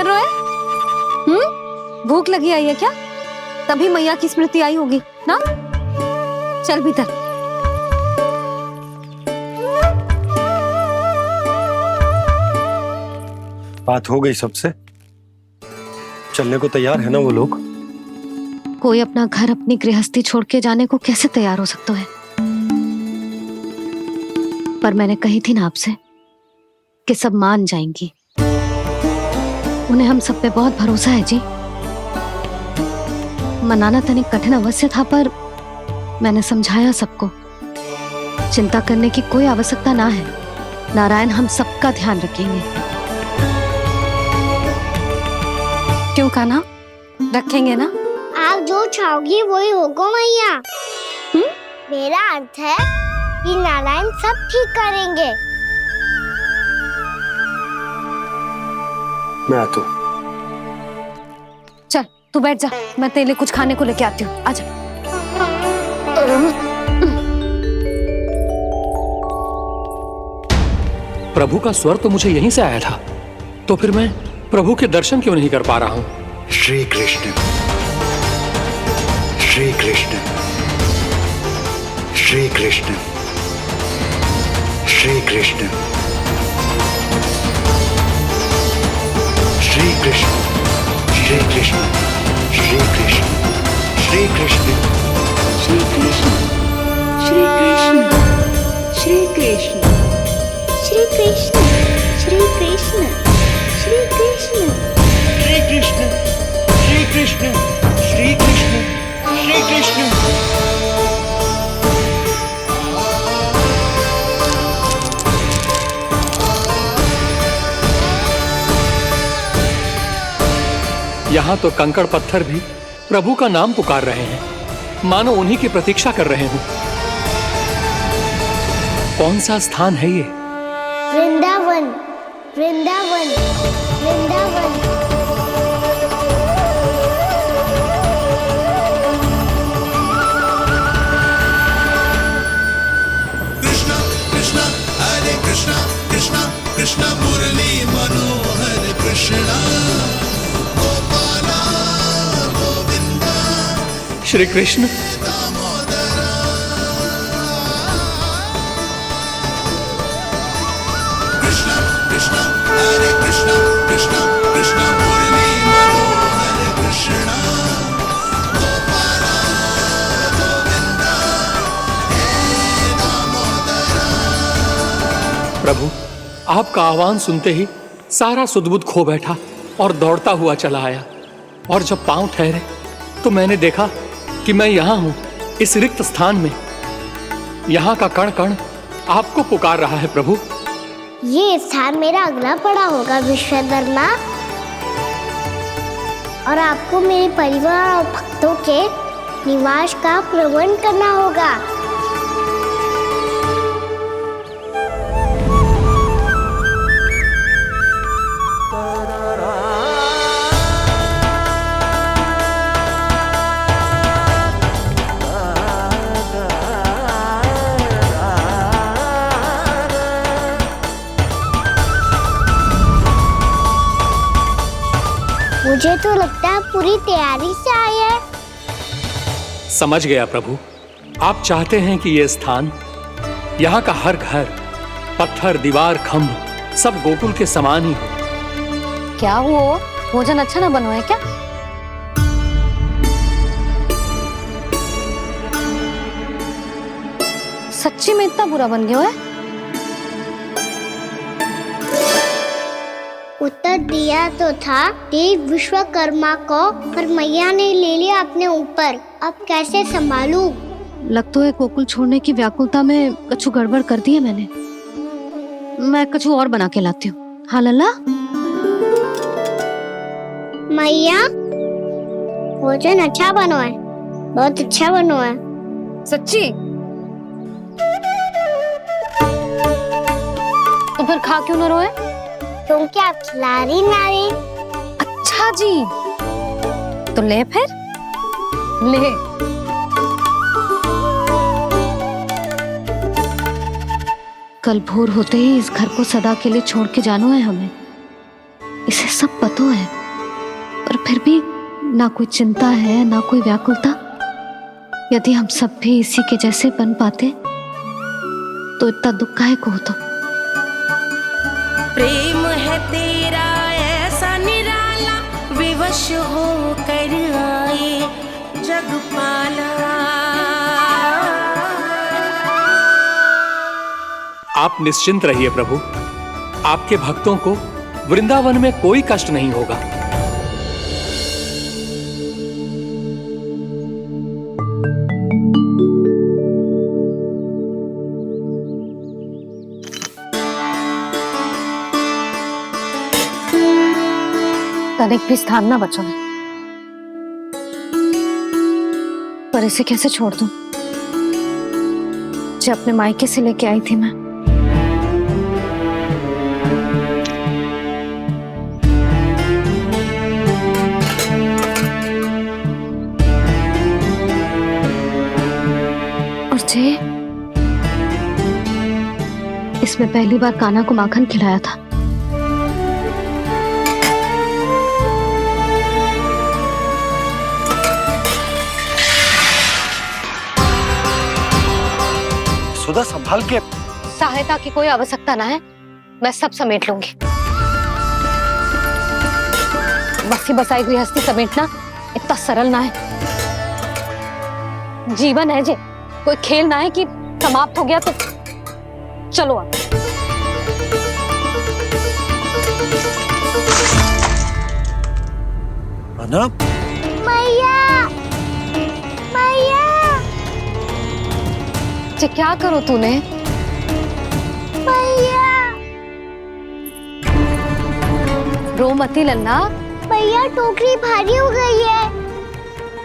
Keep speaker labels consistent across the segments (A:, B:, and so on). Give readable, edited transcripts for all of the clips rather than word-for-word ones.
A: कर रहे हो? भूख लगी आई है क्या? तभी मैया की स्मृति आई होगी ना? चल भीतर।
B: बात हो गई सबसे? चलने को तैयार है ना वो लोग?
A: कोई अपना घर अपनी गृहस्थी छोड़ के जाने को कैसे तैयार हो सकता है? पर मैंने कही थी ना आपसे कि सब मान जाएंगी। उन्हें हम सब पे बहुत भरोसा है जी। मनाना तनिक कठिन अवश्य था, पर मैंने समझाया सबको। चिंता करने की कोई आवश्यकता ना है। नारायण हम सबका ध्यान रखेंगे। क्यों कान्हा, रखेंगे ना?
C: आप जो चाहोगी वही होगा मैया। मेरा अर्थ है कि नारायण सब ठीक करेंगे।
B: मैं आता हूं।
A: चल तू बैठ जा, मैं तेरे लिए कुछ खाने को लेके आती हूँ। आजा।
D: प्रभु का स्वर तो मुझे यहीं से आया था, तो फिर मैं प्रभु के दर्शन क्यों नहीं कर पा रहा हूँ?
E: श्री कृष्ण, श्री कृष्ण, श्री कृष्ण, श्री कृष्ण, श्री कृष्ण, श्री कृष्ण, श्री कृष्ण, श्री कृष्ण,
F: श्री कृष्ण, श्री कृष्ण, श्री कृष्ण,
C: श्री कृष्ण, श्री कृष्ण, श्री कृष्ण,
E: श्री कृष्ण, श्री कृष्ण, श्री कृष्ण, श्री कृष्ण।
D: यहाँ तो कंकड़ पत्थर भी प्रभु का नाम पुकार रहे हैं, मानो उन्हीं की प्रतीक्षा कर रहे हो। कौन सा स्थान है ये?
C: वृंदावन, वृंदावन, वृंदावन।
G: कृष्णा कृष्णा हरे कृष्णा, कृष्णा कृष्णा मुरली मनोहर कृष्णा, गोपाला गोविंदा
D: श्री कृष्ण।
G: दामोदरा। कृष्णा कृष्णा हरे कृष्णा, कृष्णा कृष्णा मुरली मनोहर कृष्णा, गोपाला गोविंदा हे दामोदरा।
D: प्रभु, आपका आह्वान सुनते ही सारा सुध-बुध खो बैठा और दौड़ता हुआ चला आया। और जब पांव ठहरे तो मैंने देखा कि मैं यहाँ हूँ, इस रिक्त स्थान में। यहाँ का कण कण आपको पुकार रहा है प्रभु।
C: ये स्थान मेरा अगला पड़ा होगा विश्वकर्मा, और आपको मेरे परिवार और भक्तों के निवास का प्रबंध करना होगा। मुझे तो लगता है पूरी तैयारी से आए हैं।
D: समझ गया प्रभु, आप चाहते हैं कि ये स्थान, यहाँ का हर घर, पत्थर, दीवार, खम्भ सब गोकुल के समान ही हो।
A: क्या हुआ? भोजन अच्छा ना बनो है क्या? सच्ची में इतना बुरा बन गया है?
C: उत्तर दिया तो था देव विश्वकर्मा को, पर मैया ने ले लिया अपने ऊपर। अब कैसे संभालूं?
A: लग तो है गोकुल छोड़ने की व्याकुलता में कछु गड़बड़ कर दी है मैंने। मैं कछु और बना के लाती हूँ। हाँ लल्ला?
C: मैया, भोजन अच्छा बनो है, बहुत अच्छा बनो है।
A: सच्ची? तो फिर खा क्यों न रोए?
C: तुम क्या खिलाड़ी नारी?
A: अच्छा जी, तो ले फिर ले। कल भोर होते ही इस घर को सदा के लिए छोड़ के जाना है हमें। इसे सब पता है, पर फिर भी ना कोई चिंता है ना कोई व्याकुलता। यदि हम सब भी इसी के जैसे बन पाते तो इतना दुख काहे को होता।
H: प्रेम है तेरा ऐसा निराला, विवश हो कर आए जगपाला।
D: आप निश्चिंत रहिए प्रभु, आपके भक्तों को वृंदावन में कोई कष्ट नहीं होगा।
A: तनिक भी स्थान ना बचो, पर इसे कैसे छोड़ दूं जो अपने मायके से लेके आई थी मैं। और जे इसमें पहली बार कान्हा को माखन खिलाया था।
B: सुधा संभाल के।
A: सहायता की कोई आवश्यकता ना है, मैं सब समेट लूंगी। बसी बसाई गृहस्थी समेटना इतना सरल ना है। जीवन है जे, कोई खेल ना है कि समाप्त हो गया तो चलो अब।
B: अनप,
C: मैया मैया।
A: जे क्या करो तूने?
C: मैया
A: रो मती लल्ला।
C: भैया टोकरी भारी हो गई है।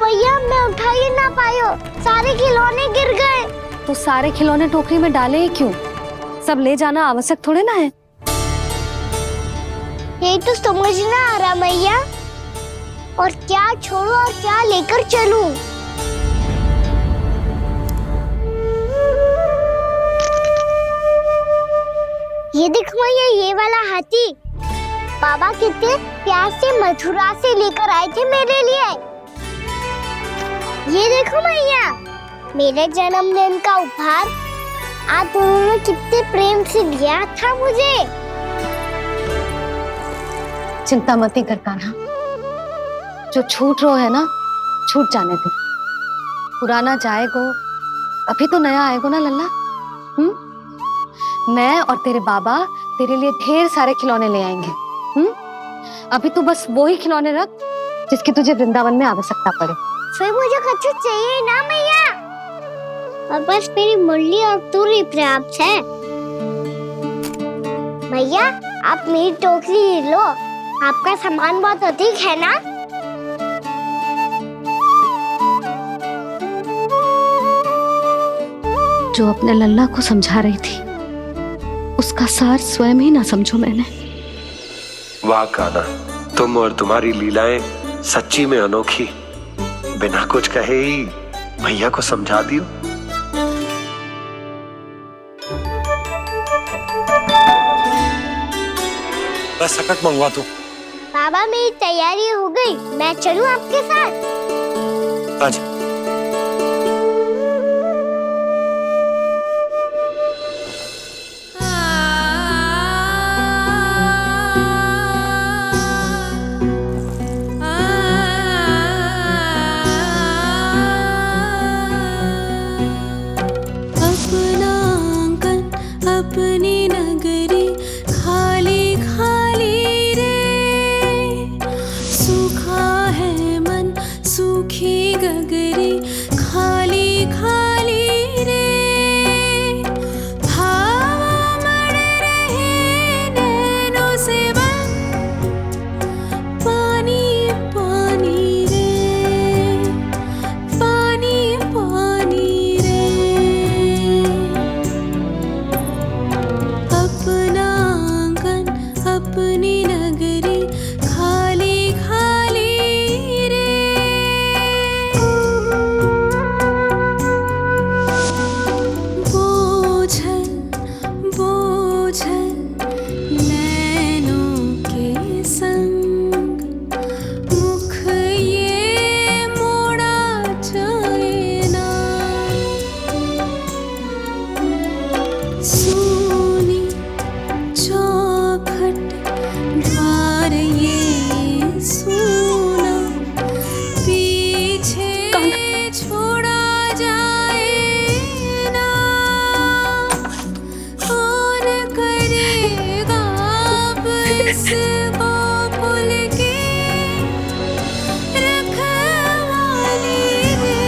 C: भैया मैं उठा ही ना पायो, सारे खिलौने गिर गए।
A: तो सारे खिलौने टोकरी में डाले ही क्यों? सब ले जाना आवश्यक थोड़े ना है।
C: यही तो समझ ना आ रहा मैया, और क्या छोड़ो और क्या लेकर चलूं। ये देखो मैया, ये वाला हाथी बाबा कितने प्यार से मथुरा से लेकर आए थे मेरे लिए। ये देखो मैया, मेरे जन्मदिन का उपहार आप दोनों ने कितने प्रेम से दिया था मुझे।
A: चिंता मती कर कान्हा, जो छूट रो है ना छूट जाने दे। पुराना जाएगो, अभी तो नया आएगो ना लल्ला। मैं और तेरे बाबा तेरे लिए ढेर सारे खिलौने ले आएंगे। अभी तू बस वो ही खिलौने रख जिसकी तुझे वृंदावन में आवश्यकता पड़े।
C: फिर मुझे कुछ चाहिए ना मैया, और बस मेरी मुरली और तुरी पर्याप्त है। भैया आप मेरी टोकरी लो, आपका सामान बहुत अधिक है ना।
A: जो अपने लल्ला को समझा रही थी उसका सार स्वयं ही ना समझो मैंने।
B: वाह कान्हा, तुम और तुम्हारी लीलाएं सच्ची में अनोखी। बिना कुछ कहे ही भैया को समझा दियो। बस सकट मंगवा तू।
C: बाबा मेरी तैयारी हो गई, मैं चलूं आपके साथ?
B: आजा।
H: अपना आंगन अपनी नगरी खाली खाली रे, सूखा है मन सूखी गगरी खाली खाली रे। भाव मर रहे नैनों से बन पानी पानी रे, पानी पानी रे। अपना आंगन अपनी नगरी खाली खाली रे। बोझल बोझल नैनों के संग उस गोकुल की रखवाली रे।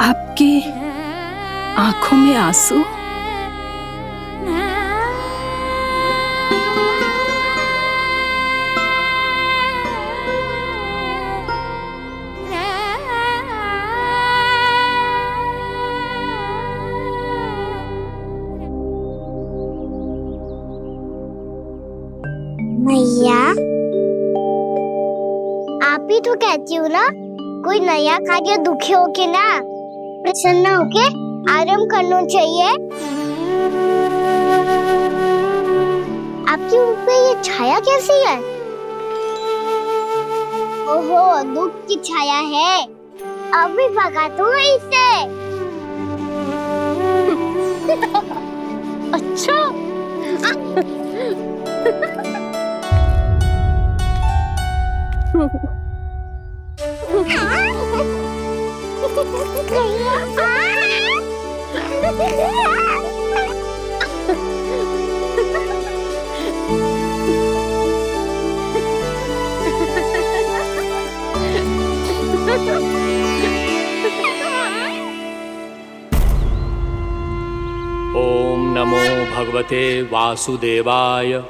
F: आपकी आंखों में आंसू?
C: मैया, आप ही तो कहती हो ना, कोई नया कार्य दुखी होके ना प्रसन्न होके आराम करना चाहिए। आपके मुंह पे ये छाया कैसी है? ओहो, दुख की छाया है। अभी भगा दो इसे।
A: अच्छा।
D: ओम नमो भगवते वासुदेवाय।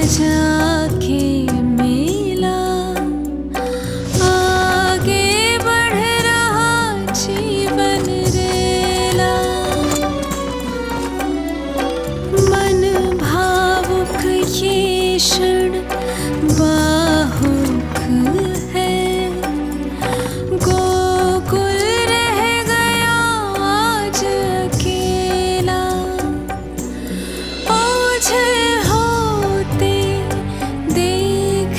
H: जाके मिला, आगे बढ़ रहा जीवन रेला। मन भावुक ये क्षण बाहुक है, गोकुल रह गया आज अकेला। ओझल होते देख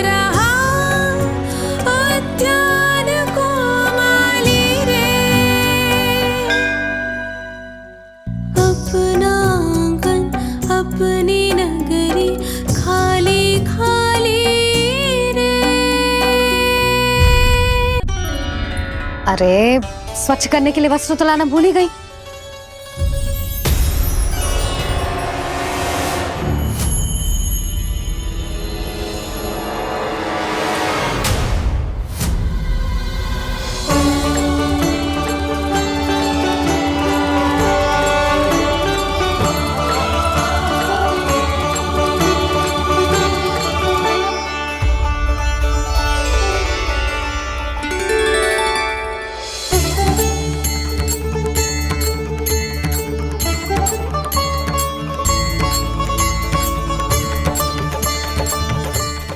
H: रहा उद्यान को माली रे। अपना आंगन अपनी नगरी खाली खाली रे।
A: अरे स्वच्छ करने के लिए वस्त्र तो लाना भूल ही गई।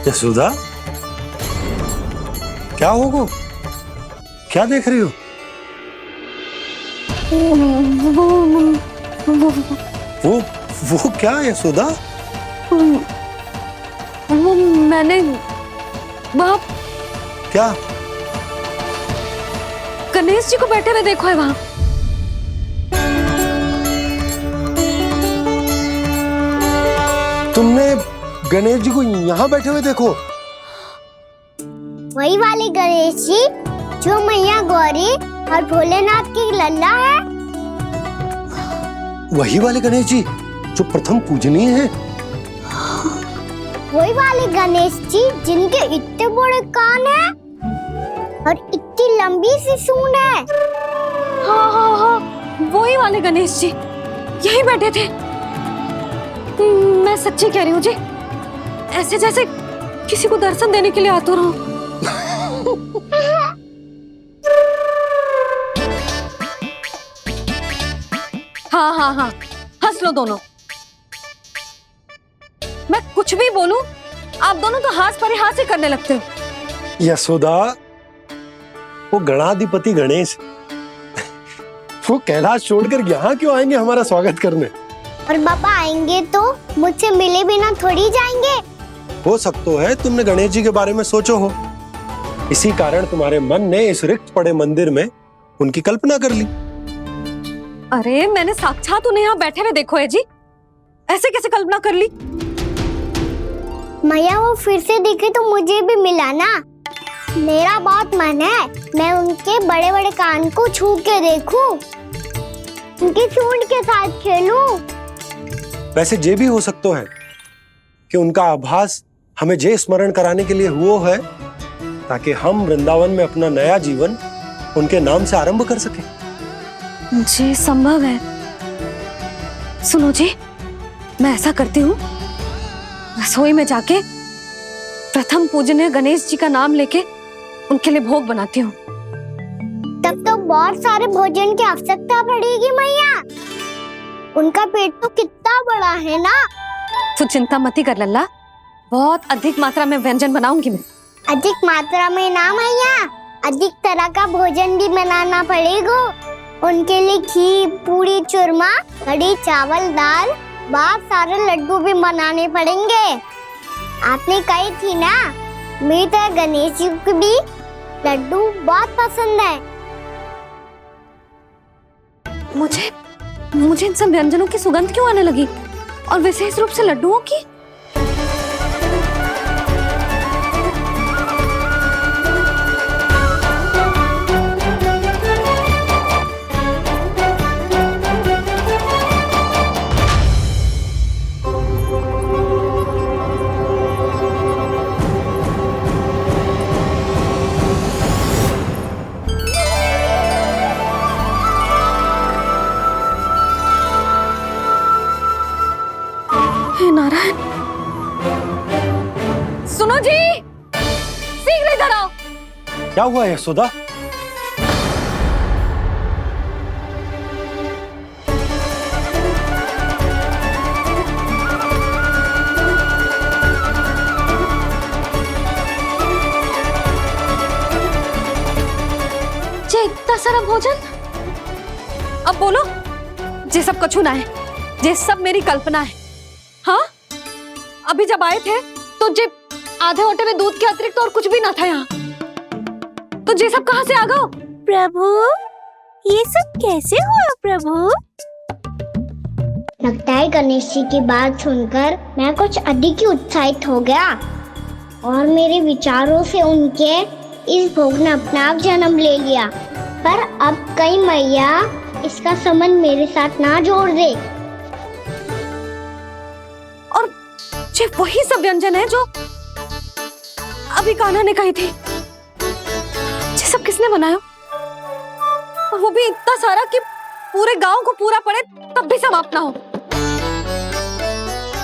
B: यशोदा, क्या होगा? क्या देख रही हो? वो क्या यशोदा?
A: वो मैंने बाप
B: क्या?
A: गणेश जी को बैठे हुए देखो है वहां।
B: तुमने गणेश जी को यहाँ बैठे हुए देखो?
C: वही वाले गणेश जी जो मैया गौरी और भोलेनाथ की लल्ला है।
B: वही वाले गणेश जी जो प्रथम पूजनीय है।
C: वही वाले गणेश जी जिनके इतने बड़े कान हैं और इतनी लंबी सी सूंड है।
A: हाँ हाँ हाँ, वही वाले गणेश जी यही बैठे थे। मैं सच्ची कह रही हूँ जी, ऐसे जैसे किसी को दर्शन देने के लिए आतुर हूँ। हाँ हाँ हाँ, हंस लो दोनों। मैं कुछ भी बोलूं, आप दोनों तो हास परिहास ही करने लगते हो।
B: यशोदा, वो गणाधिपति गणेश वो कैलाश छोड़कर यहाँ क्यों आएंगे हमारा स्वागत करने?
C: और पापा आएंगे तो मुझसे मिले बिना थोड़ी जाएंगे।
B: हो सकता है तुमने गणेश जी के बारे में सोचो हो, इसी कारण तुम्हारे मन ने इस रिक्त पड़े मंदिर में उनकी कल्पना कर ली।
A: अरे मैंने साक्षात उन्हें यहाँ बैठे हुए देखो है जी, ऐसे कैसे कल्पना कर ली?
C: मैया वो फिर से दिखे तो मुझे भी मिला ना। मेरा बहुत मन है मैं उनके बड़े बड़े कान को छू के देखूं, उनकी सूंड के साथ खेलूं।
B: वैसे ये भी हो सकता है कि उनका आभास हमें जे स्मरण कराने के लिए हुआ है ताकि हम वृंदावन में अपना नया जीवन उनके नाम से आरंभ कर सके।
A: जी संभव है। सुनो जी, मैं ऐसा करती हूँ, रसोई में जाके प्रथम पूजनीय गणेश जी का नाम लेके उनके लिए भोग बनाती हूँ।
C: तब तो बहुत सारे भोजन की आवश्यकता पड़ेगी मैया। उनका पेट तो कितना बड़ा है ना।
A: तू चिंता मत ही कर लल्ला, बहुत अधिक मात्रा में व्यंजन बनाऊंगी मैं।
C: अधिक मात्रा में ना मैया, अधिक तरह का भोजन भी बनाना पड़ेगा। उनके लिए खीर, पूरी, चूरमा, कढ़ी, चावल, दाल, बहुत सारे लड्डू भी बनाने पड़ेंगे। आपने कही थी ना, मेरी तरह गणेश जी को भी लड्डू बहुत पसंद है।
A: मुझे इन सब व्यंजनों की सुगंध क्यों आने लगी, और विशेष रूप से लड्डुओं की? हे नारायण, जी, शीघ्र इधर आओ।
B: क्या हुआ यशोदा?
A: जे इतना सारा भोजन, अब बोलो, जे सब कछु ना है, जे सब मेरी कल्पना है। हाँ, अभी जब आए थे तो जे आधे ओटे में दूध के अतिरिक्त और कुछ भी ना था यहाँ, तो जे सब कहाँ से आ गए?
C: प्रभु, ये सब कैसे हुआ प्रभु? लगता है गणेश जी की बात सुनकर मैं कुछ अधिक ही उत्साहित हो गया और मेरे विचारों से उनके इस भोग ने अपना आप जन्म ले लिया। पर अब कहीं मैया इसका संबंध मेरे साथ ना जोड़ दे।
A: और ये वही सब व्यंजन है जो अभी कान्हा ने कही थी। ये सब किसने बनाया? और वो भी इतना सारा कि पूरे गांव को पूरा पड़े तब भी समाप्त ना हो।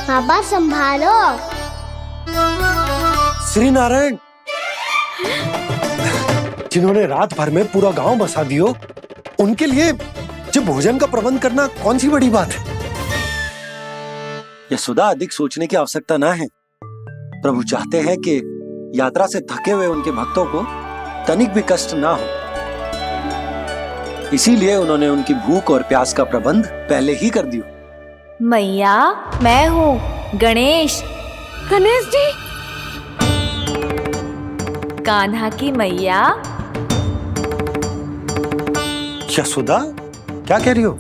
C: बाबा संभालो।
B: श्री नारायण, जिन्होंने रात भर में पूरा गांव बसा दियो, उनके लिए जो भोजन का प्रबंध करना कौन सी बड़ी बात है? यशोदा, अधिक सोचने की आवश्यकता ना है। प्रभु चाहते हैं कि यात्रा से थके हुए उनके भक्तों को तनिक भी कष्ट ना हो, इसीलिए उन्होंने उनकी भूख और प्यास का प्रबंध पहले ही कर दिया।
I: मैया, मैं हूँ गणेश।
A: गणेश जी,
I: कान्हा की मैया।
B: यशोदा, क्या कह रही हो?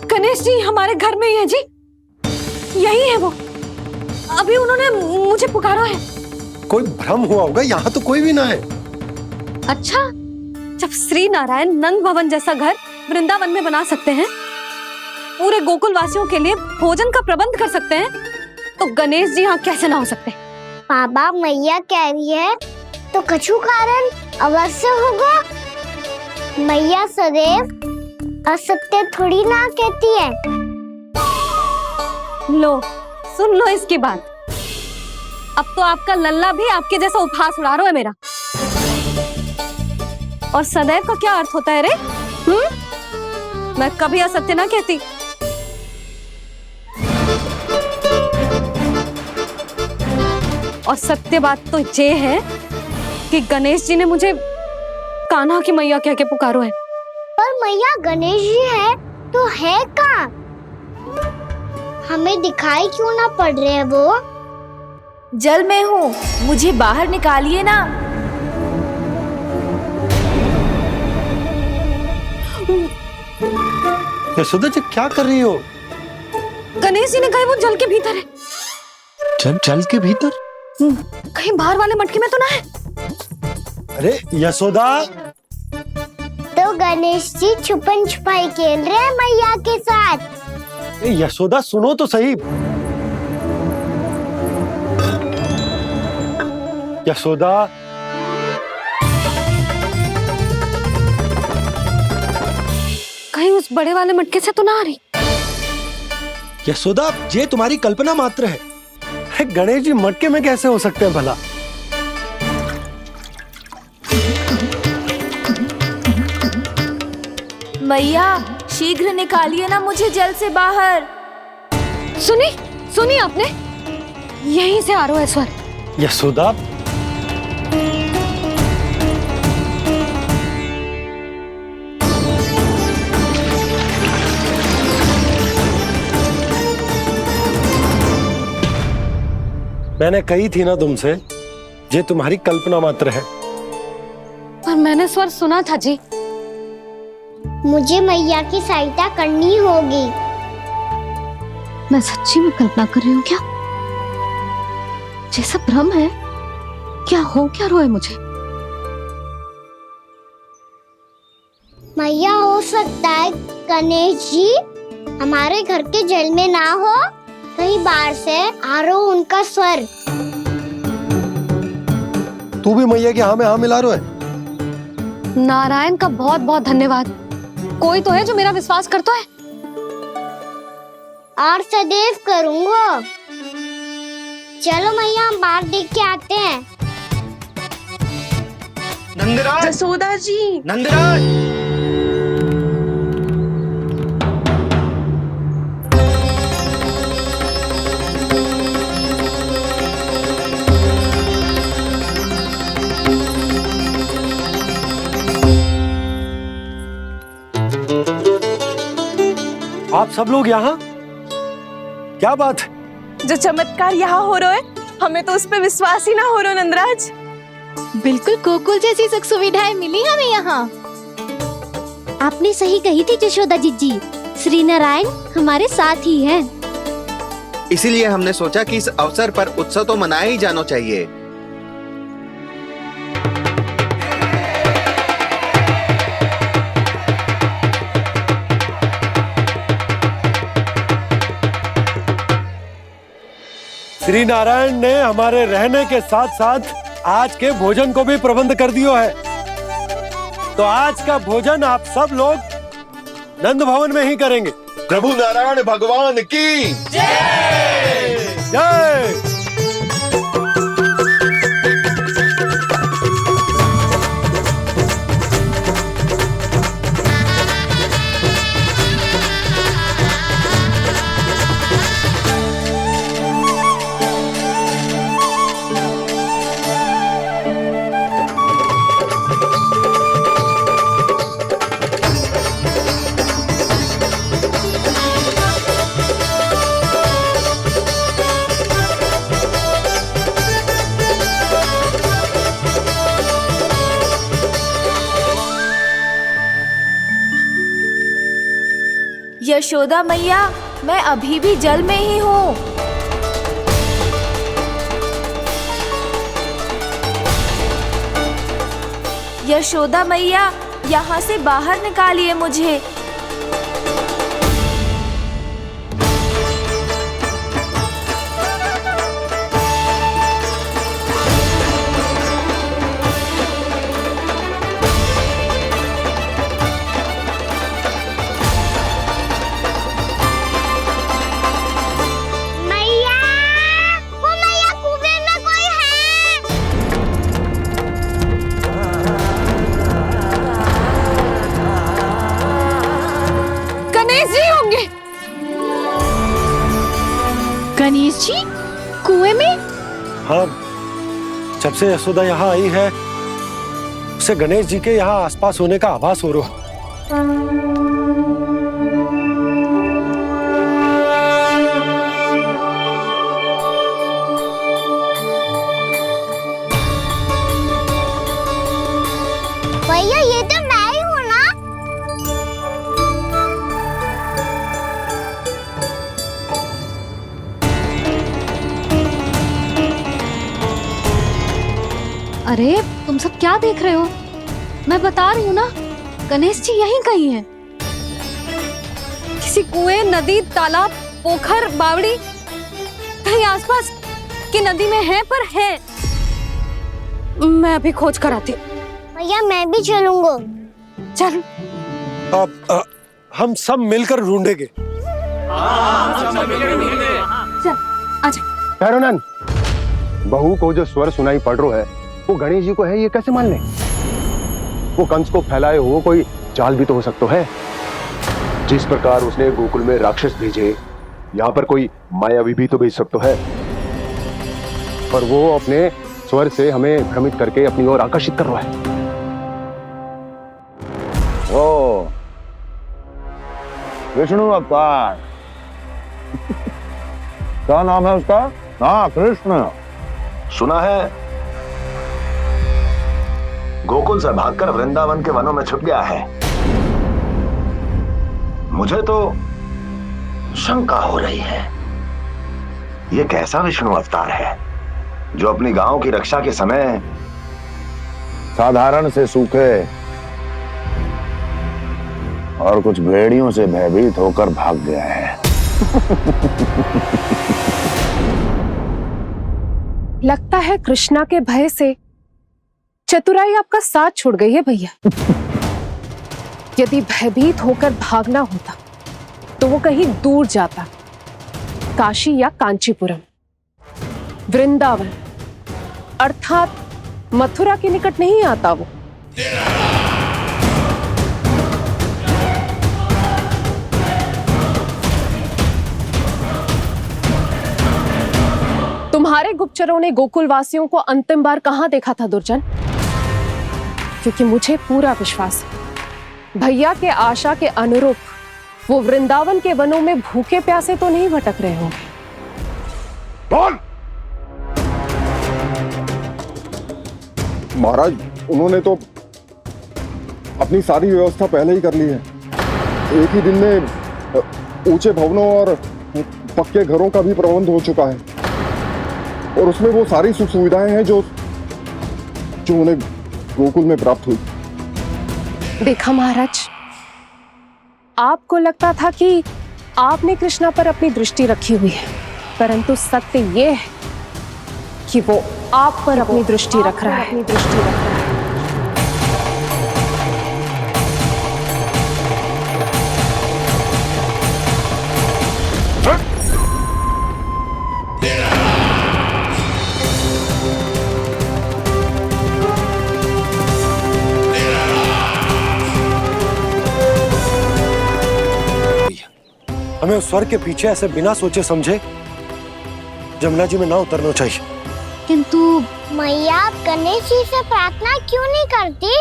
A: गणेश जी हमारे घर में ही है जी, यही है वो। अभी उन्होंने मुझे पुकारा है।
B: कोई भ्रम हुआ होगा, यहाँ तो कोई भी ना है।
A: अच्छा, जब श्री नारायण नंद भवन जैसा घर वृंदावन में बना सकते हैं, पूरे गोकुल वासियों के लिए भोजन का प्रबंध कर सकते हैं, तो गणेश जी यहाँ कैसे ना हो सकते?
C: बाबा, मैया कह रही है तो कछु कारण अवश्य होगा। मैया सदैव असत्य थोड़ी ना कहती है।
A: लो, सुन लो इसकी बात। अब तो आपका लल्ला भी आपके जैसा उपहास उड़ा रहा है मेरा। और सदैव का क्या अर्थ होता है रे? मैं कभी असत्य ना कहती। और सत्य बात तो ये है कि गणेश जी ने मुझे कान्हा की मैया कह के पुकारो है।
C: पर मैया गणेश जी है तो है कहाँ? हमें दिखाई क्यों ना पड़ रहे हैं वो?
I: जल में हूँ, मुझे बाहर निकालिए ना।
B: यशोदा जी, क्या कर रही हो?
A: गणेश जी ने कहा वो जल के भीतर है।
B: जल के भीतर?
A: कहीं बाहर वाले मटके में तो ना है?
B: अरे यशोदा!
C: तो गणेश जी छुपन छुपाई खेल रहे हैं मैया के साथ।
B: यशोदा, सुनो तो सही। यशोदा,
A: कहीं उस बड़े वाले मटके से तो ना आ रही?
B: यशोदा, ये तुम्हारी कल्पना मात्र है। गणेश जी मटके में कैसे हो सकते हैं भला?
I: मैया, शीघ्र निकालिए ना मुझे जल से बाहर।
A: सुनी आपने? यहीं से आ रहा है स्वर।
B: यशोदा, मैंने कही थी ना तुमसे, ये तुम्हारी कल्पना मात्र है।
A: पर मैंने स्वर सुना था जी।
C: मुझे मैया की सहायता करनी होगी।
A: मैं सच्ची में कल्पना कर रही हूँ क्या? जैसा भ्रम है, क्या हो क्या रहा है मुझे?
C: मैया, हो सकता है गणेश जी हमारे घर के जल में ना हो, कहीं बाहर से आ रहा हो उनका स्वर।
B: तू भी मैया के हाँ में हाँ मिला रहा है।
A: नारायण का बहुत बहुत धन्यवाद। कोई तो है जो मेरा विश्वास करता है।
C: और सदैव करूंगा। चलो मैया हम बाहर देख के आते हैं।
E: नंदराज,
F: जसोदा जी।
E: नंदराज।
B: आप सब लोग यहाँ? क्या बात है?
F: जो चमत्कार यहाँ हो रहा है, हमें तो उस पे विश्वास ही ना हो रहा नंदराज।
I: बिल्कुल गोकुल जैसी सुख सुविधाएं मिली हमें यहाँ।
C: आपने सही कही थी जशोदा जीजी, श्री नारायण हमारे साथ ही हैं।
J: इसीलिए हमने सोचा कि इस अवसर पर उत्सव तो मनाया ही जाना चाहिए।
B: श्री नारायण ने हमारे रहने के साथ साथ आज के भोजन को भी प्रबंध कर दियो है। तो आज का भोजन आप सब लोग नंद भवन में ही करेंगे।
E: प्रभु नारायण भगवान की
B: जय जय।
I: यशोदा मैया, मैं अभी भी जल में ही हूँ। यशोदा मैया, यहाँ से बाहर निकालिए मुझे।
C: मैया, वो मैया कुएं में कोई है।
F: गणेश जी होंगे।
I: गणेश जी कुएं में?
B: हाँ, जब से यशोदा यहाँ आई है उसे गणेश जी के यहाँ आसपास होने का आभास हो रहा।
C: भैया ये तो मैं ही हूँ ना।
A: अरे तुम सब क्या देख रहे हो? मैं बता रही हूँ ना, गणेश जी यहीं कहीं हैं।
F: किसी कुएं, नदी, तालाब, पोखर, बावड़ी कहीं आसपास की नदी में है, पर है। मैं अभी खोज कर आती हूँ।
C: भैया मैं भी चलूंगा।
F: चल।
B: अब हम सब मिलकर ढूंढेंगे।
F: चल आजा।
K: भैरवनंद, बहू को जो स्वर सुनाई पड़ रहा है वो गणेश जी को है, ये कैसे मान ले? वो कंस को फैलाए हुए कोई चाल भी तो हो सकता है। जिस प्रकार उसने गोकुल में राक्षस भेजे, यहाँ पर कोई मायावी भी तो भेज सकता है। पर वो अपने स्वर से हमें भ्रमित करके अपनी ओर आकर्षित कर रहा है। ओ विष्णु अवतार। क्या नाम है उसका? हाँ, कृष्ण।
E: सुना है गोकुल से भागकर वृंदावन के वनों में छुप गया है। मुझे तो शंका हो रही है, ये कैसा विष्णु अवतार है जो अपनी गांव की रक्षा के समय
K: साधारण से सूखे और कुछ भेड़ियों से भयभीत होकर भाग गया है।
F: लगता है कृष्णा के भय से चतुराई आपका साथ छोड़ गई है भैया। यदि भयभीत होकर भागना होता तो वो कहीं दूर जाता, काशी या कांचीपुरम।
L: वृंदावन अर्थात मथुरा के निकट नहीं आता वो। तुम्हारे गुप्तचरों ने गोकुल वासियों को अंतिम बार कहां देखा था दुर्जन? क्योंकि मुझे पूरा विश्वास है भैया के आशा के अनुरूप वो वृंदावन के वनों में भूखे प्यासे तो नहीं भटक रहे होंगे।
K: बोल! महाराज, उन्होंने तो अपनी सारी व्यवस्था पहले ही कर ली है। एक ही दिन में ऊंचे भवनों और पक्के घरों का भी प्रबंध हो चुका है और उसमें वो सारी सुख सुविधाएं हैं जो उन्हें गोकुल में प्राप्त हुई।
L: देखा महाराज, आपको लगता था कि आपने कृष्णा पर अपनी दृष्टि रखी हुई है, परंतु सत्य ये है कि वो आप पर अपनी दृष्टि रख रहा है।
B: हमें उस स्वर्ग के पीछे ऐसे बिना सोचे समझे जमुना जी में ना उतरना चाहिए।
C: किंतु मैया, आप गणेश जी से प्रार्थना क्यों नहीं करती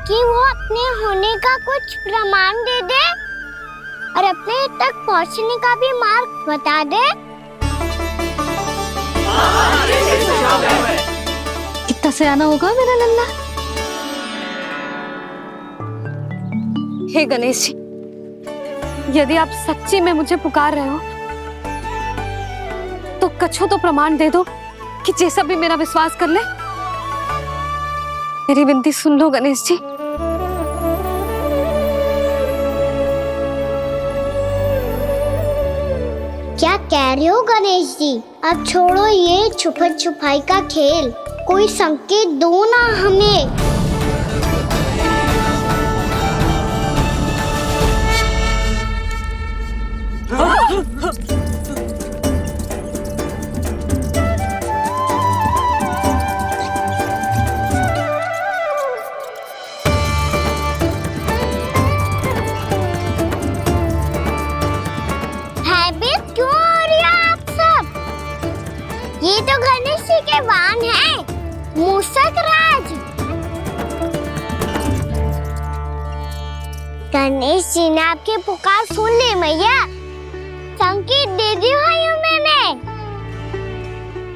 C: कि वो अपने होने का कुछ प्रमाण दे दे और अपने तक पहुंचने का भी मार्ग बता दे?
A: कितना सयाना होगा मेरा लल्ला।
F: हे गणेश जी, यदि आप सच्ची में मुझे पुकार रहे हो तो कछो तो प्रमाण दे दो कि जैसा भी मेरा विश्वास कर ले। मेरी विनती सुन लो गणेश जी।
C: क्या कह रहे हो गणेश जी? अब छोड़ो ये छुपन छुपाई का खेल, कोई संकेत दो ना हमें। भयभीत क्यों हो रही हो आप सब? ये तो गणेश जी के वाहन हैं, मूषक राज। गणेश जी ने आपकी पुकार सुन ली मैया, संकेत दे दी भाइयों मैंने।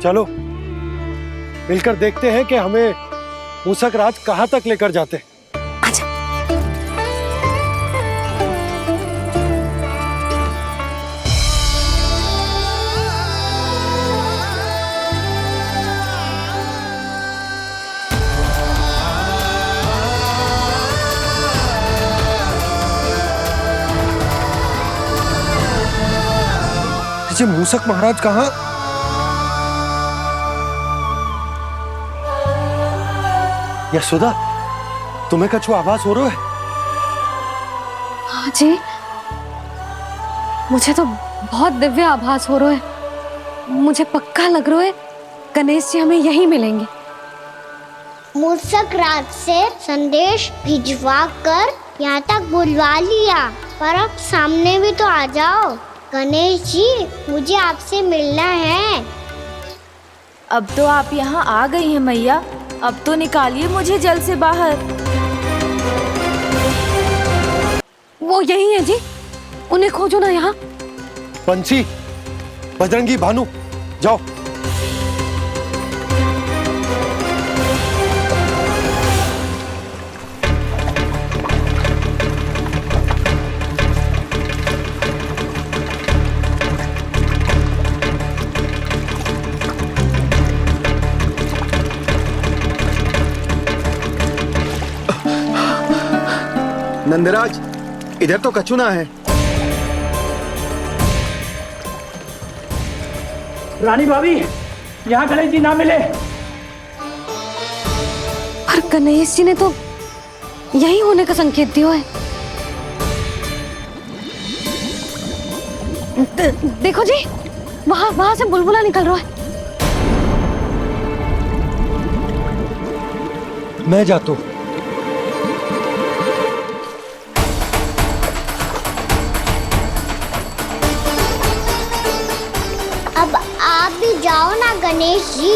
B: चलो मिलकर देखते हैं कि हमें मूषक राज कहां तक लेकर जाते हैं। ये मूषक महाराज कहाँ? यशोदा, तुम्हें कछु आभास हो रहा है?
F: हाँ जी, मुझे तो बहुत दिव्य आभास हो रहा है। मुझे पक्का लग रहा है गणेश जी हमें यहीं मिलेंगे।
C: मूषक राज से संदेश भिजवा कर यहाँ तक बुलवा लिया, पर अब सामने भी तो आ जाओ। गणेश जी, मुझे आपसे मिलना है।
I: अब तो आप यहाँ आ गई हैं मैया, अब तो निकालिए मुझे जल से बाहर।
F: वो यही है जी, उन्हें खोजो ना यहाँ।
B: पंछी, बजरंगी, भानु, जाओ।
J: नंदराज, इधर तो कछुना है।
M: रानी भाभी, यहाँ गणेश जी ना मिले।
F: पर गणेश जी ने तो यही होने का संकेत दिया है। देखो जी, वहां से बुलबुला निकल रहा है।
B: मैं जाता हूँ।
C: अब आप भी जाओ ना गणेश जी।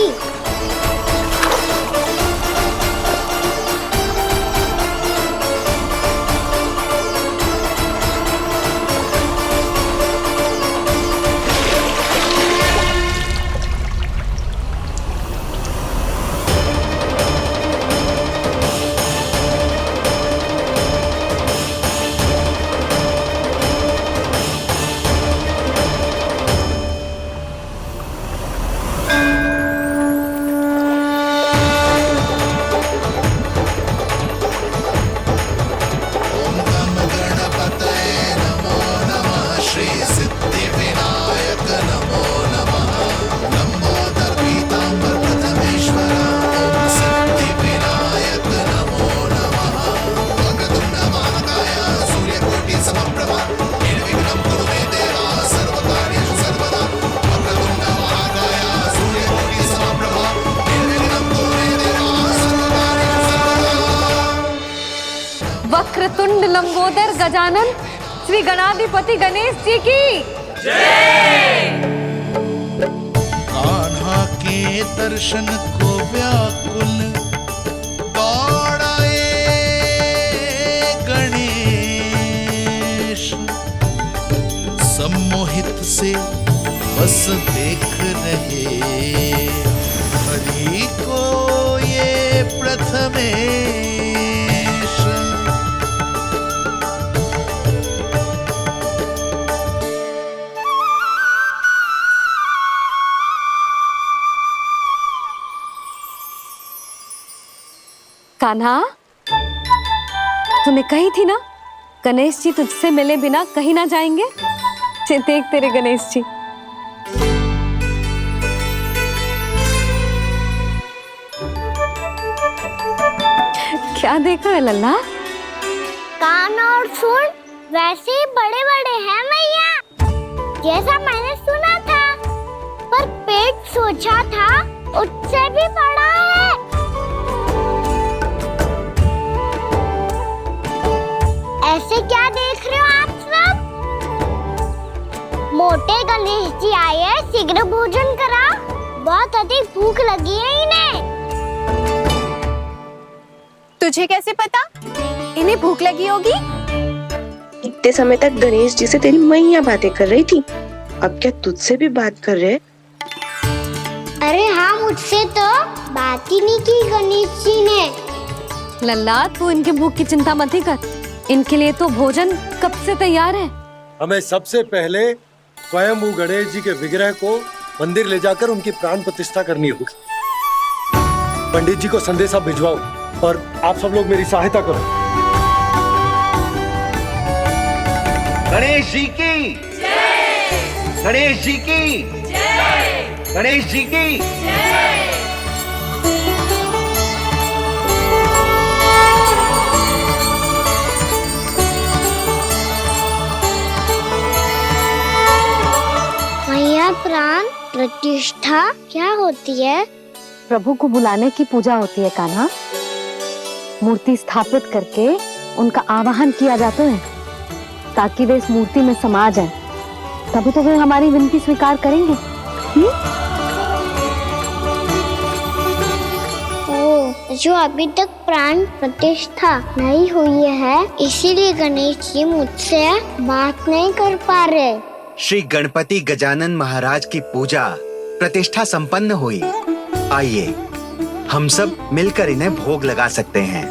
F: वक्रतुंड लंबोदर गजानन श्री गणाधिपति गणेश जी की
G: कान्हा के दर्शन को व्याकुल दौड़ाए गणेश, सम्मोहित से बस देख रहे हरि को ये प्रथमेश।
F: कान्हा, तूने कही थी ना गणेश जी तुझसे मिले बिना कहीं ना जाएंगे। देख तेरे गणेश जी। क्या देख रहा है लल्ला?
C: कान और सुन वैसे ही बड़े बड़े हैं मैया, जैसा मैंने सुना था, पर पेट सोचा था उससे भी बड़ा है। ऐसे क्या देख रहे हो आप सब? मोटे गणेश जी आए हैं, शीघ्र भोजन करा, बहुत अधिक भूख लगी है इन्हें।
L: तुझे कैसे पता इन्हें भूख लगी होगी?
N: इतने समय तक गणेश जी से तेरी मैया बातें कर रही थी, अब क्या तुझसे भी बात कर रहे?
C: अरे हाँ, मुझसे तो बात ही नहीं की गणेश जी ने।
F: लल्ला, तू इनके भूख की चिंता मत ही कर, इनके लिए तो भोजन कब से तैयार है।
B: हमें सबसे पहले स्वयं गणेश जी के विग्रह को मंदिर ले जाकर उनकी प्राण प्रतिष्ठा करनी होगी। पंडित जी को संदेशा भिजवाओ और आप सब लोग मेरी सहायता करो।
J: गणेश जी की जय! गणेश जी की जय! गणेश जी की जय!
C: मैया, प्राण प्रतिष्ठा क्या होती है?
A: प्रभु को बुलाने की पूजा होती है कान्हा। मूर्ति स्थापित करके उनका आवाहन किया जाता है ताकि वे इस मूर्ति में समा जाएं। तभी तो वे हमारी विनती स्वीकार करेंगे।
C: ओ, जो अभी तक प्राण प्रतिष्ठा नहीं हुई है, इसीलिए गणेश जी मुझसे बात नहीं कर पा रहे।
J: श्री गणपति गजानन महाराज की पूजा प्रतिष्ठा संपन्न हुई। आइए हम सब मिलकर इन्हें भोग लगा सकते हैं।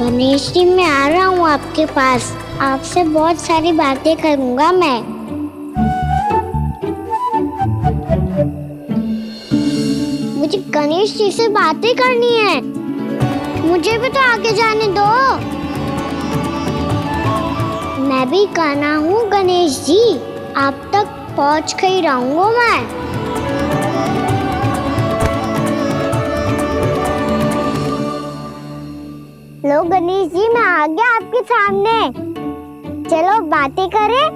C: गणेश जी, मैं आ रहा हूँ आपके पास, आपसे बहुत सारी बातें करूँगा मैं। मुझे गणेश जी से बातें करनी है, मुझे भी तो आगे जाने दो। मैं भी कान्हा हूँ गणेश जी, आप तक पहुँच कर ही रहूँगा मैं। गणेश जी, मैं आ गया आपके सामने। चलो बातें करें।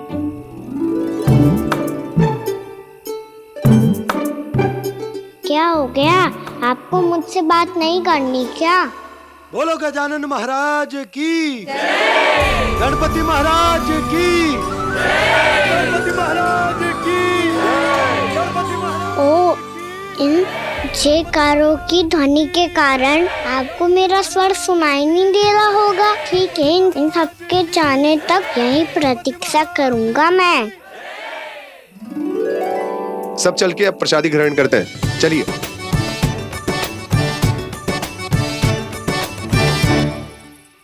C: क्या हो गया? आपको मुझसे बात नहीं करनी क्या?
B: बोलो गजानन महाराज की, गणपति महाराज की, गणपति महाराज की, गणपति महाराज।
C: ओ, इन जयकारों की ध्वनि के कारण आपको मेरा स्वर सुनाई नहीं दे रहा होगा। ठीक है, इन सबके जाने तक यही प्रतीक्षा करूंगा मैं।
K: सब चल के अब प्रसादी ग्रहण करते हैं, चलिए।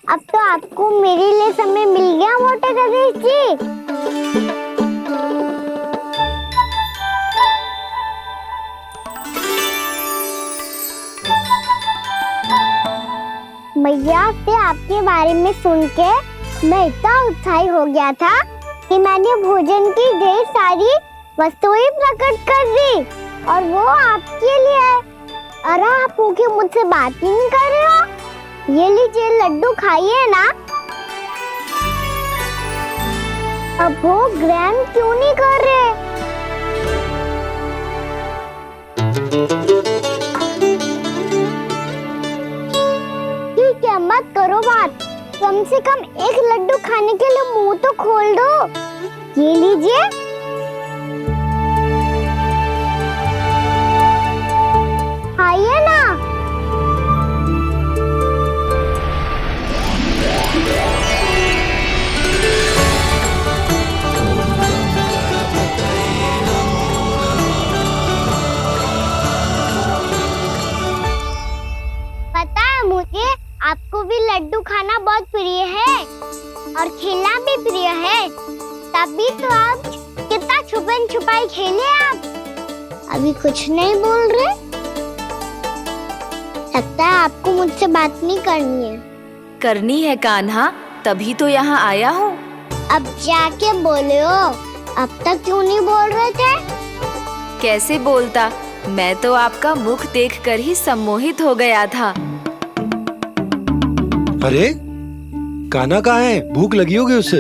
C: अब तो आपको मेरे लिए समय मिल गया मोटे गणेश जी। मैया से आपके बारे में सुन के मैं इतना उत्साही हो गया था कि मैंने भोजन की ढेर सारी वस्तुएं प्रकट कर दी, और वो आपके लिए। अरे आप भूखे मुझसे बात ही नहीं कर रहे हो। ये लीजिए लड्डू, खाइए ना। अब वो ग्रहण क्यों नहीं कर रहे? ठीक है, मत करो बात। कम से कम एक लड्डू खाने के लिए मुंह तो खोल दो। ये लीजिए। खाइए ना। पता है मुझे, आपको भी लड्डू खाना बहुत प्रिय है और खेलना भी प्रिय है। तभी तो आप कितना छुपन छुपाई खेले। आप अभी कुछ नहीं बोल रहे। लगता है आपको मुझसे बात नहीं करनी है।
I: करनी है कान्हा, तभी तो यहाँ आया हूँ।
C: अब जाके बोले हो। अब तक क्यों नहीं बोल रहे थे?
I: कैसे बोलता, मैं तो आपका मुख देखकर ही सम्मोहित हो गया था।
B: अरे कान्हा कहाँ है? भूख लगी होगी उससे।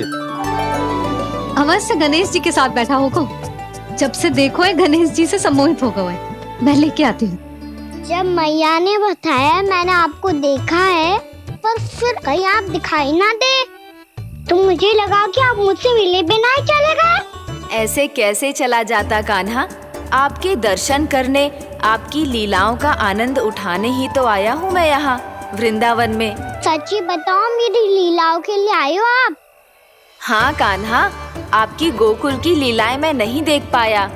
A: अवश्य गणेश जी के साथ बैठा होगा। जब से देखो है गणेश जी से सम्मोहित हो गए। मैं लेके आती हूँ।
C: जब मैया ने बताया मैंने आपको देखा है, पर फिर कहीं आप दिखाई ना दे, तो मुझे लगा कि आप मुझसे मिले बिना ही चले गए।
I: ऐसे कैसे चला जाता कान्हा? आपके दर्शन करने, आपकी लीलाओं का आनंद उठाने ही तो आया हूँ मैं यहाँ वृंदावन में।
C: सच्ची बताओ, मेरी लीलाओं के लिए आए हो आप?
I: हाँ कान्हा, आपकी गोकुल की लीलाएं मैं नहीं देख पाया,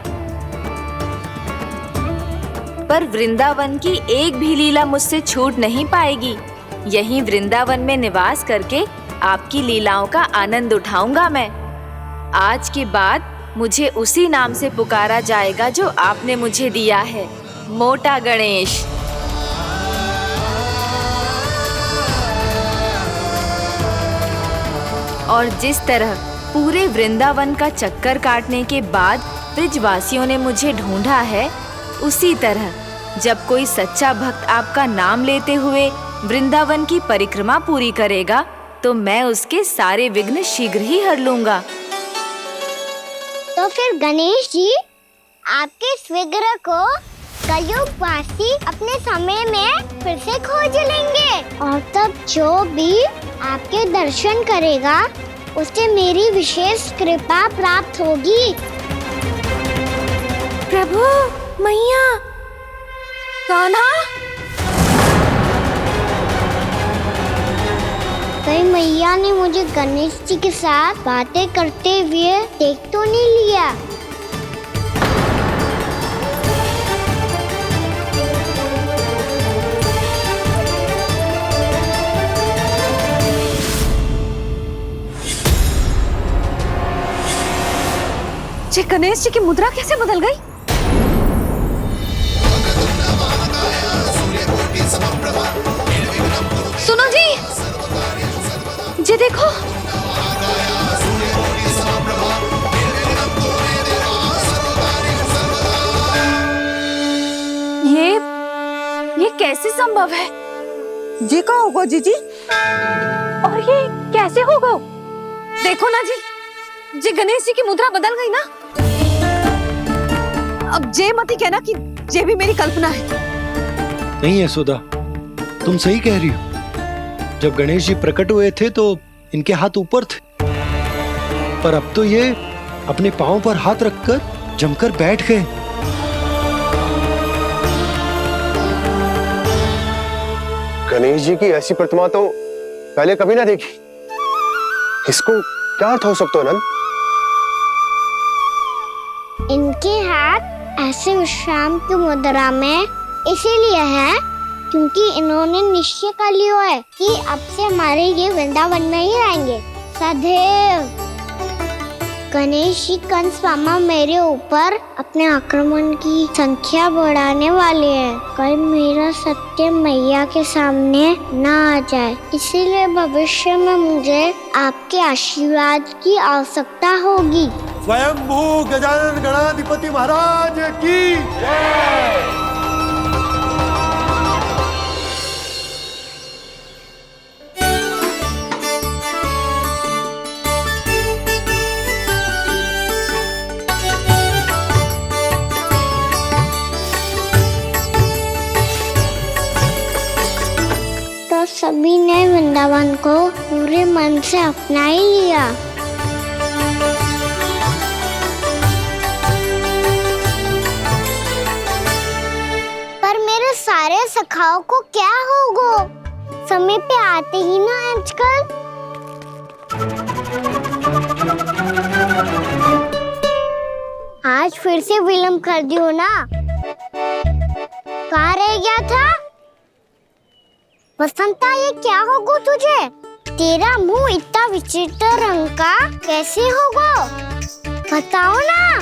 I: पर वृंदावन की एक भी लीला मुझसे छूट नहीं पाएगी। यहीं वृंदावन में निवास करके आपकी लीलाओं का आनंद उठाऊंगा मैं। आज के बाद मुझे उसी नाम से पुकारा जाएगा जो आपने मुझे दिया है, मोटा गणेश। और जिस तरह पूरे वृंदावन का चक्कर काटने के बाद ब्रिजवासियों ने मुझे ढूंढा है, उसी तरह जब कोई सच्चा भक्त आपका नाम लेते हुए वृंदावन की परिक्रमा पूरी करेगा, तो मैं उसके सारे विघ्न शीघ्र ही हर लूंगा।
C: तो फिर गणेश जी, आपके इस विग्रह को कलयुगवासी अपने समय में फिर से खोज लेंगे, और तब जो भी आपके दर्शन करेगा उसे मेरी विशेष कृपा प्राप्त होगी।
I: प्रभु, मैया, कान्हा।
C: कहीं मैया ने मुझे गणेश जी के साथ बातें करते हुए देख तो नहीं लिया?
F: जी, गणेश जी की मुद्रा कैसे बदल गई? सुनो जी, जी देखो।
I: ये कैसे संभव है?
O: जी का होगा जीजी?
F: और ये कैसे होगा? देखो ना जी गणेश जी की मुद्रा बदल गई ना। अब जे मत ही कहना कि ये भी मेरी कल्पना है।
B: नहीं यशोदा, तुम सही कह रही हो। जब गणेश जी प्रकट हुए थे तो इनके हाथ ऊपर थे, पर अब तो ये अपने पांव पर हाथ रखकर जमकर बैठ गए।
K: गणेश जी की ऐसी प्रतिमा तो पहले कभी ना देखी। इसको क्या अर्थ हो सकता है नंद?
C: इनके हाथ ऐसे विश्राम की मुद्रा में इसीलिए है क्योंकि इन्होंने निश्चय कर लिया है कि अब से हमारे ये वृंदावन में ही रहेंगे सदैव। गणेश जी कंस मामा मेरे ऊपर अपने आक्रमण की संख्या बढ़ाने वाले हैं। कल मेरा सत्य मैया के सामने ना आ जाए, इसीलिए भविष्य में मुझे आपके आशीर्वाद की आवश्यकता होगी।
B: स्वयंभू गजानन गणाधिपति महाराज की जय।
C: तो सभी ने वृंदावन को पूरे मन से अपना ही लिया। पर मेरे सारे सखाओं को क्या होगा? समय पे आते ही ना आजकल। आज फिर से विलंब कर दियो ना। कहाँ रह गया था? वसंता, ये क्या होगा तुझे? तेरा मुंह इतना विचित्र रंग का कैसे होगा? बताओ ना।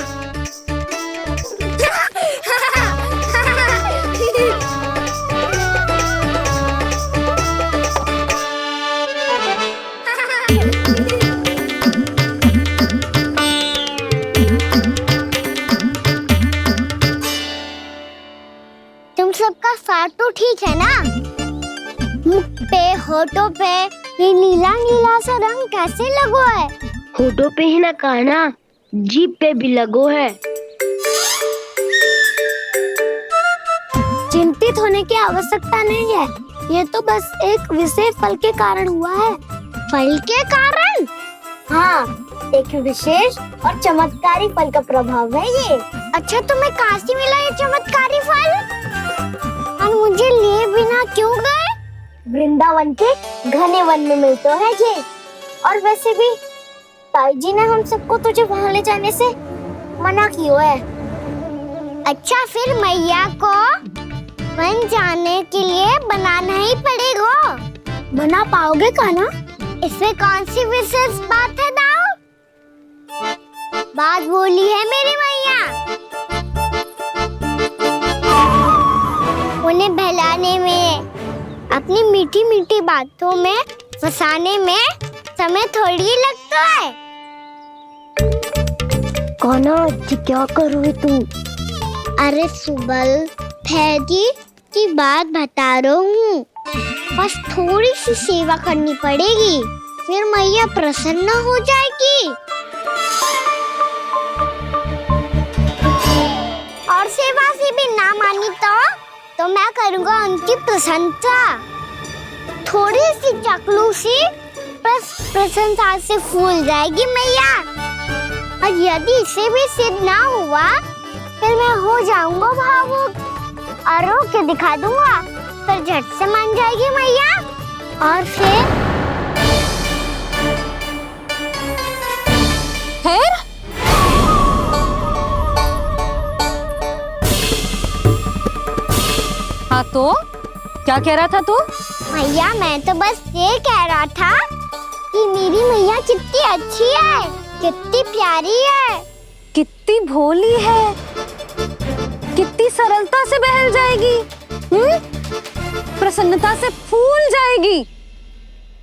C: तुम सबका साथ तो ठीक है ना? मुख पे, होठों पे ये नीला नीला सा रंग कैसे लगो है?
O: होठों पे ही ना कहना, जीभ पे भी लगो है।
C: चिंतित होने की आवश्यकता नहीं है, ये तो बस एक विशेष फल के कारण हुआ है। फल के कारण? हाँ, एक विशेष और चमत्कारी फल का प्रभाव है ये। अच्छा, तुम्हें कहाँ से मिला ये चमत्कारी फल? और मुझे लिए बिना क्यों गए? वृंदावन के घने वन में मिलता है ये। और वैसे भी ताई जी ने हम सबको तुझे वहाँ ले जाने से मना किया है। अच्छा, फिर मैया को वन जाने के लिए बनाना ही पड़ेगा। बना पाओगे का ना? इसमें कौन सी विशेष बात है दाऊ? बात बोली है मेरी मैया। उन्हें बहलाने में, अपनी मीठी मीठी बातों में फंसाने में समय थोड़ी लगता है।
O: कौना क्या करोगे तुम?
C: अरे सुबल, फैजी की बात बता रहा हूँ। बस थोड़ी सी सेवा करनी पड़ेगी, फिर मैया प्रसन्न हो जाएगी। और सेवा से भी ना मानी तो मैं करूँगा उनकी प्रशंसा। थोड़ी सी चाकलूसी बस प्रशंसा से फूल जाएगी मैया। और यदि इसे भी सिद्ध ना हुआ, फिर मैं हो जाऊंगा भावुक और रो के दिखा दूंगा, फिर झट से मान जाएगी मैया। और फिर
F: हाँ, तो क्या कह रहा था तू?
C: मैया, मैं तो बस ये कह रहा था कि मेरी मैया कितनी अच्छी है, कितनी प्यारी है,
F: कितनी भोली है, कितनी सरलता से बहल जाएगी, प्रसन्नता से फूल जाएगी।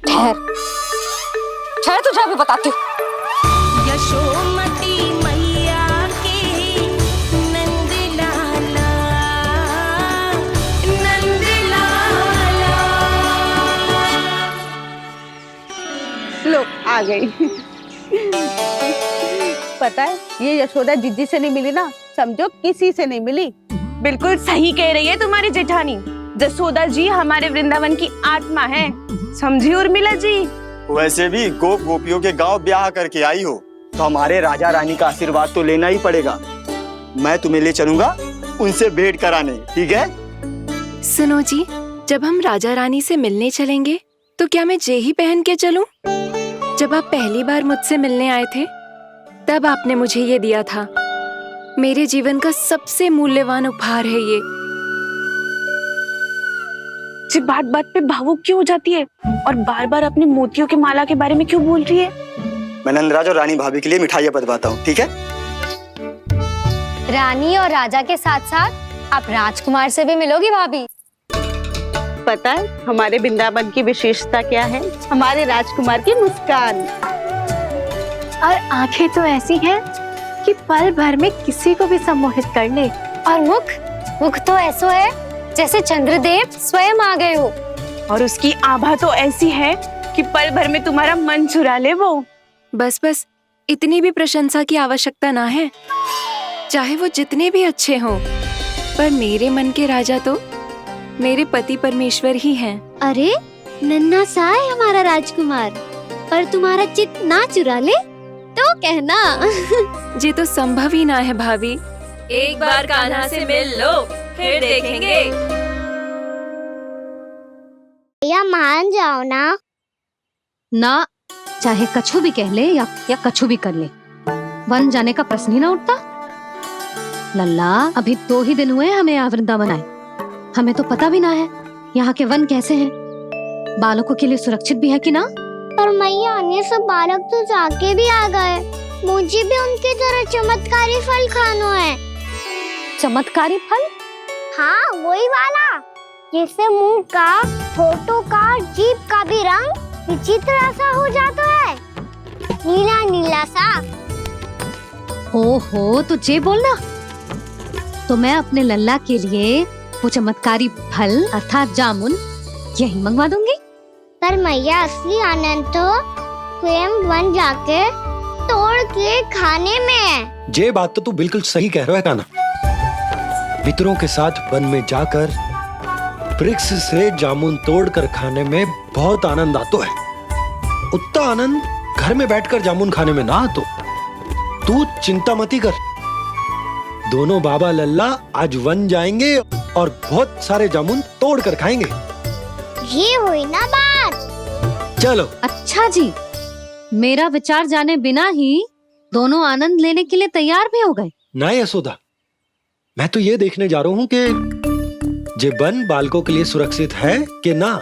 F: ठहर तुझे अभी बताती हूँ।
H: यशोमती मैया के नंद लाला, नंद लाला।
N: आ गई।
P: पता है ये यशोदा जिज्जी से नहीं मिली ना, समझो किसी से नहीं मिली।
N: बिल्कुल सही कह रही है तुम्हारी जेठानी। जसोदा जी हमारे वृंदावन की आत्मा है, समझी उर्मिला जी।
Q: वैसे भी गोप गोपियों के गांव ब्याह करके आई हो तो हमारे राजा रानी का आशीर्वाद तो लेना ही पड़ेगा। मैं तुम्हें ले चलूंगा उनसे भेंट कराने, ठीक है?
I: सुनो जी, जब हम राजा रानी से मिलने चलेंगे तो क्या मैं जे ही पहन के चलूं? जब आप पहली बार मुझसे मिलने आए थे तब आपने मुझे ये दिया था। मेरे जीवन का सबसे मूल्यवान उपहार है ये।
N: जी बात बात पे भावुक क्यों हो जाती है और बार बार अपनी मोतियों की माला के बारे में क्यों बोल रही है?
Q: मैं नंदराज और रानी भाभी के लिए मिठाइयाँ बंटवाता हूँ, ठीक है?
C: रानी और राजा के साथ साथ आप राजकुमार से भी मिलोगी भाभी।
P: पता है हमारे वृंदावन की विशेषता क्या है? हमारे राजकुमार की मुस्कान।
A: और आंखें तो ऐसी हैं कि पल भर में किसी को भी सम्मोहित कर ले। और मुख तो ऐसा है जैसे चंद्रदेव स्वयं आ गए हो।
N: और उसकी आभा तो ऐसी है कि पल भर में तुम्हारा मन चुरा ले वो।
I: बस बस, इतनी भी प्रशंसा की आवश्यकता ना है। चाहे वो जितने भी अच्छे हों, पर मेरे मन के राजा तो मेरे पति परमेश्वर ही हैं।
C: अरे नन्हा सा है हमारा राजकुमार, पर तुम्हारा चित्त ना चुरा ले तो कहना।
I: ये तो संभव ही ना है भाभी। एक बार कान्हा से मिल लो, फिर देखेंगे।
C: या मान जाओ ना,
A: चाहे कछु भी कह ले या कछु भी कर ले, वन जाने का प्रश्न ही ना उठता। लल्ला, अभी 2 ही दिन हुए हमें यहाँ वृंदावन आए। हमें तो पता भी ना है यहाँ के वन कैसे हैं, बालकों के लिए सुरक्षित भी है कि ना।
C: पर मैया अन्य सब बालक तो जाके भी आ गए। मुझे भी उनके तरह चमत्कारी फल खाना है।
A: चमत्कारी फल?
C: हाँ, वही वाला जिससे मुंह का, होठों का, जीभ का भी रंग विचित्र सा हो जाता है, नीला नीला सा।
A: ओहो, तो जे बोलना। तो मैं अपने लल्ला के लिए वो चमत्कारी फल अर्थात जामुन यही मंगवा दूंगी।
C: पर मैया असली आनंद तो स्वयं वन जाके तोड़ के खाने में है।
B: ये बात तो तू बिल्कुल सही कह रहा है कान्हा। मित्रों के साथ वन में जाकर वृक्ष से जामुन तोड़कर खाने में बहुत आनंद आता है। उतना आनंद घर में बैठकर जामुन खाने में ना आतो। तू चिंता मती कर, दोनों बाबा लल्ला आज वन जाएंगे और बहुत सारे जामुन तोड़कर खाएंगे।
C: ये हुई ना बात।
B: चलो।
A: अच्छा जी, मेरा विचार जाने बिना ही दोनों आनंद लेने के लिए तैयार भी हो गए।
B: ना यशोदा, मैं तो ये देखने जा रहा हूँ कि ये वन बालकों के लिए सुरक्षित है कि ना।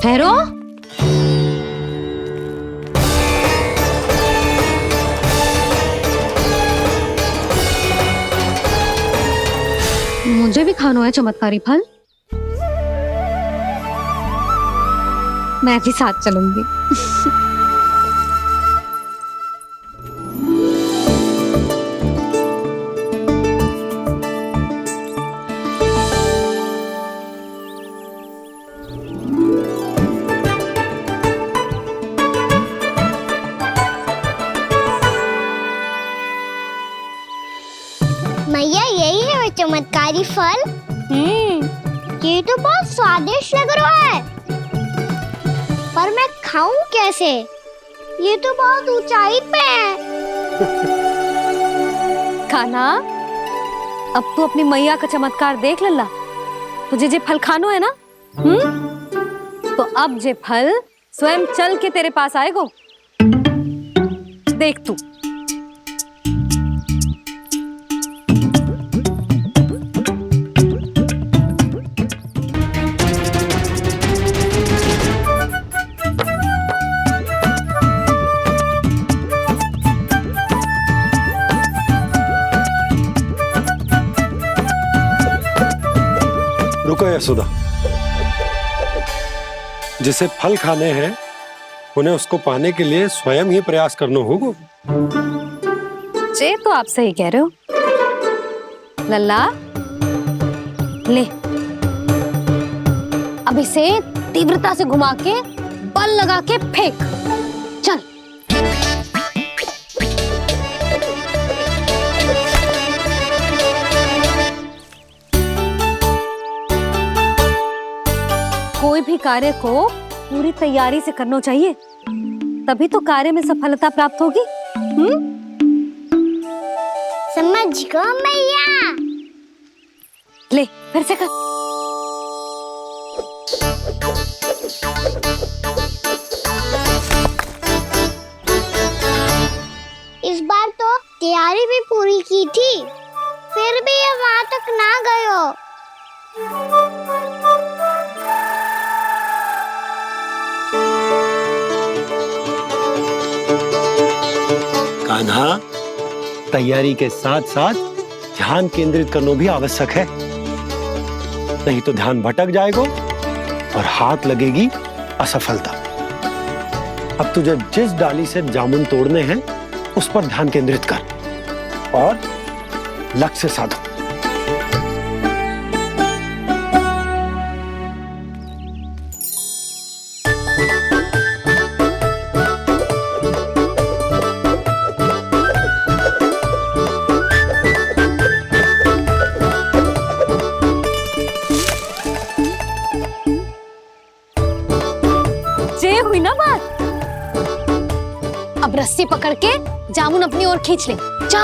A: ठहरो। मुझे भी खाना है चमत्कारी फल। मैं भी साथ चलूंगी।
C: मैया यही है वो चमत्कारी फल। ये तो बहुत स्वादिष्ट लग रहा है, पर मैं खाऊं कैसे? ये तो बहुत ऊंचाई पे है।
F: कान्हा, अब तू अपनी मैया का चमत्कार देख लल्ला। तुझे जे फल खानो है ना, तो अब जे फल स्वयं चल के तेरे पास आएगो। देख तू।
B: रुको यशोदा, जिसे फल खाने हैं उन्हें उसको पाने के लिए स्वयं ही प्रयास करना होगा।
F: जे तो आप सही कह रहे हो लल्ला। ले, अब इसे तीव्रता से घुमा के बल लगा के फेंक। चल। कोई भी कार्य को पूरी तैयारी से करना चाहिए, तभी तो कार्य में सफलता प्राप्त होगी।
C: समझ गो मैया।
F: ले फिर से कर।
C: इस बार तो तैयारी भी पूरी की थी, फिर भी ये वहां तक ना गए हो।
B: कान्हा, तैयारी के साथ साथ ध्यान केंद्रित करना भी आवश्यक है, नहीं तो ध्यान भटक जाएगा और हाथ लगेगी असफलता। अब तुझे जिस डाली से जामुन तोड़ने हैं उस पर ध्यान केंद्रित कर और लक्ष्य साधो।
F: ये हुई ना बात। अब रस्सी पकड़ के जामुन अपनी ओर खींच ले। जा।